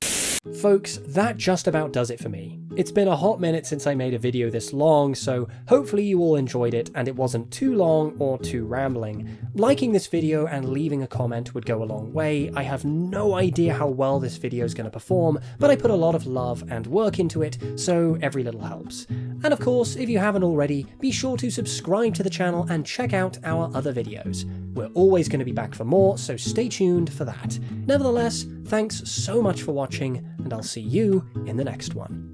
Folks, that just about does it for me. It's been a hot minute since I made a video this long, so hopefully you all enjoyed it and it wasn't too long or too rambling. Liking this video and leaving a comment would go a long way. I have no idea how well this video is going to perform, but I put a lot of love and work into it, so every little helps. And of course, if you haven't already, be sure to subscribe to the channel and check out our other videos. We're always going to be back for more, so stay tuned for that. Nevertheless, thanks so much for watching, and I'll see you in the next one.